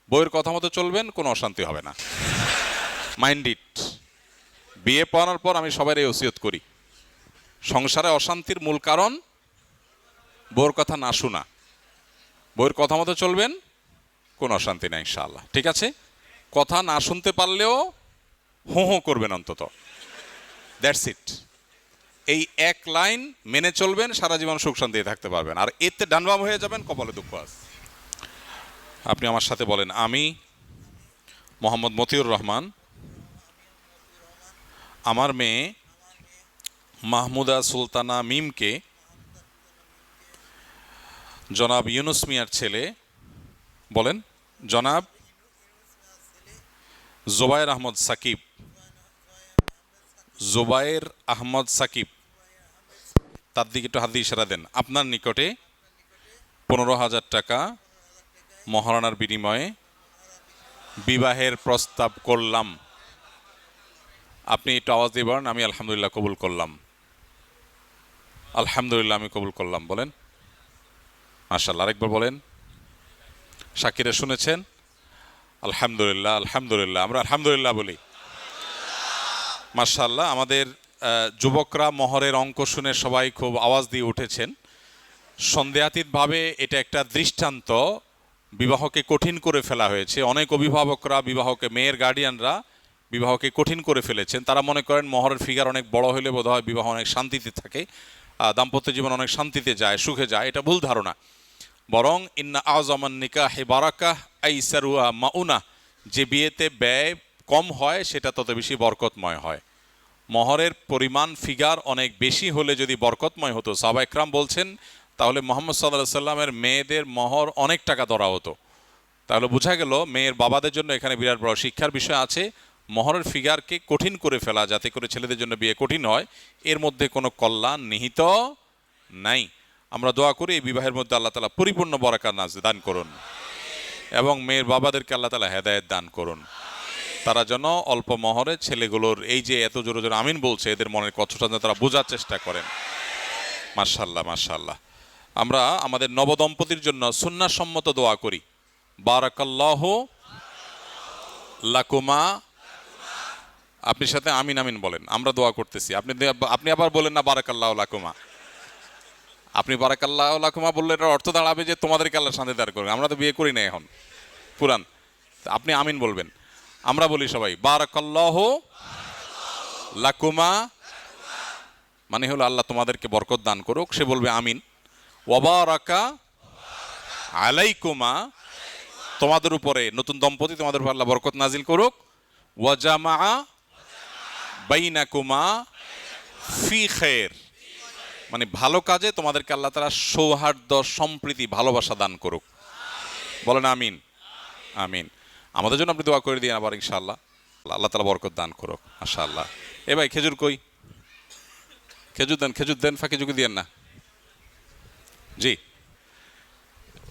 বইয়ের কথা মতো চলবেন, কোনো অশান্তি হবে না। Mind it. বিয়ে পড়ানোর পর আমি সবাই এই ওসিয়ত করি, সংসারে অশান্তির মূল কারণ বউর কথা না শোনা। বউয়ের কথা মতো চলবেন, কোনো অশান্তি নাই ইনশাআল্লাহ। ঠিক আছে? কথা না শুনতে পারলেও হো হো করবেন অন্তত, দ্যাটস ইট। এই এক লাইন মেনে চলবেন, সারা জীবন সুখ শান্তিতে থাকতে পারবেন। আর এতে ডানবাম হয়ে যাবেন, কপালে দুঃখ আছে। আপনি আমার সাথে বলেন, আমি মোহাম্মদ মতিউর রহমান আমার মেয়ে মাহমুদা সুলতানা মিমকে জনাব ইউনুস মিয়ার ছেলে, বলেন, জনাব জোবায়ের আহমদ সাকিব, জোবায়ের আহমদ সাকিব, তার দিকে একটু হাত দিয়ে ইশারা দেন, আপনার নিকটে 15,000 টাকা মহারণার বিনিময়ে বিবাহের প্রস্তাব করলাম। আপনি একটু আওয়াজ দিয়ে বলেন, আমি আলহামদুলিল্লাহ কবুল করলাম। আলহামদুলিল্লাহ আমি কবুল করলাম বলেন। মাশাআল্লাহ, আরেকবার বলেন। সাকিরা শুনেছেন? আলহামদুলিল্লাহ, আলহামদুলিল্লাহ, আমরা আলহামদুলিল্লাহ বলি। মাশাআল্লাহ, আমাদের যুবকরা মহরের অঙ্ক শুনে সবাই খুব আওয়াজ দিয়ে উঠেছেন। সন্দেহাতীতভাবে এটা একটা দৃষ্টান্ত, বিবাহকে কঠিন করে ফেলা হয়েছে। অনেক অভিভাবকরা বিবাহকে, মেয়ের গার্ডিয়ানরা বিবাহকে কঠিন করে ফেলেছেন। তারা মনে করেন মহরের ফিগার অনেক বড় হলে বোধহয় বিবাহ অনেক শান্তিতে থাকে, দাম্পত্য জীবন অনেক শান্তিতে যায়, সুখে যায়। এটা ভুল ধারণা। বরং ইন্না আযমান নিকাহি বারাকাহ আইসারুহা মাউনা, যে বিয়েতে ব্যয় কম হয় সেটা তত বেশি বরকতময় হয়। মহরের পরিমাণ ফিগার অনেক বেশি হলে যদি বরকতময় হতো, সাহাবা ইকরাম বলছেন, তাহলে মুহাম্মদ সাল্লাল্লাহু আলাইহি সাল্লামের মেয়েদের মহর অনেক টাকা ধরা হতো। তাহলে বোঝা গেল মেয়ের বাবাদের জন্য এখানে বিরাট বড় শিক্ষার বিষয় আছে। মহরের ফিগারকে কঠিন করে ফেলা, যাতে করে ছেলেদের জন্য বিয়ে কঠিন হয়, এর মধ্যে কোনো কল্যাণ নিহিত নাই। আমরা দোয়া করি এই বিবাহের মধ্যে আল্লাহ তাআলা পরিপূর্ণ বরাকাত দান করুন এবং মেয়ের বাবাদেরকে আল্লাহ তাআলা হেদায়েত দান করুন। তারা যেন অল্প মহরে ছেলেগুলোর এই যে এত জোরে জোরে আমিন বলছে, এদের মনের কষ্টটা যেন তারা বোঝার চেষ্টা করেন। মাশাআল্লাহ, মাশাআল্লাহ। আমরা আমাদের নবদম্পতির জন্য সুন্নাহসম্মত দোয়া করি। বারাকাল্লাহু লাকুমা, আপনি সাথে আমিন আমিন বলেন, আমরা দোয়া করতেছি। আপনি আবার বলেন না বারাকাল্লাহু লাকুমা। আপনি বারাকাল্লাহু লাকুমা বললে এটার অর্থ দাঁড়াবে যে তোমাদেরকে আল্লাহ শান্তি দান করবে। আমরা তো বিয়ে করি না এখন, পুরান। আপনি আমিন বলবেন। আমরা বলি সবাই বারাকাল্লাহু লাকুমা, মানে হলো আল্লাহ তোমাদেরকে বরকত দান করুক। সে বলবে আমিন। ওয়া বারাকা আলাইকুমা, তোমাদের উপরে, নতুন দম্পতি, তোমাদের উপর আল্লাহ বরকত নাজিল করুক। ওয়া জামাআ বাইনাকুমা ফি খায়র, মানে ভালো কাজে তোমাদেরকে আল্লাহ তাআলা সৌহার্দ্য, সম্প্রীতি, ভালোবাসা দান করুক। বলেন আমিন, আমিন। আমাদের জন্য আপনি দোয়া করে দিন আবার ইনশাআল্লাহ, আল্লাহ তাআলা বরকত দান করুক। মাশাআল্লাহ। এ ভাই খেজুর কই? খেজুর দেন, খেজুর দেন, ফাঁকি ঝুঁকি দিয়েন না। জি,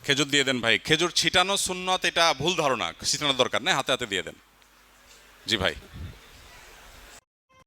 খেজুর দিয়ে দেন ভাই। খেজুর ছিটানো সুন্নত, এটা ভুল ধারণা, ছিটানোর দরকার নেই, হাতে হাতে দিয়ে দেন। জি ভাই।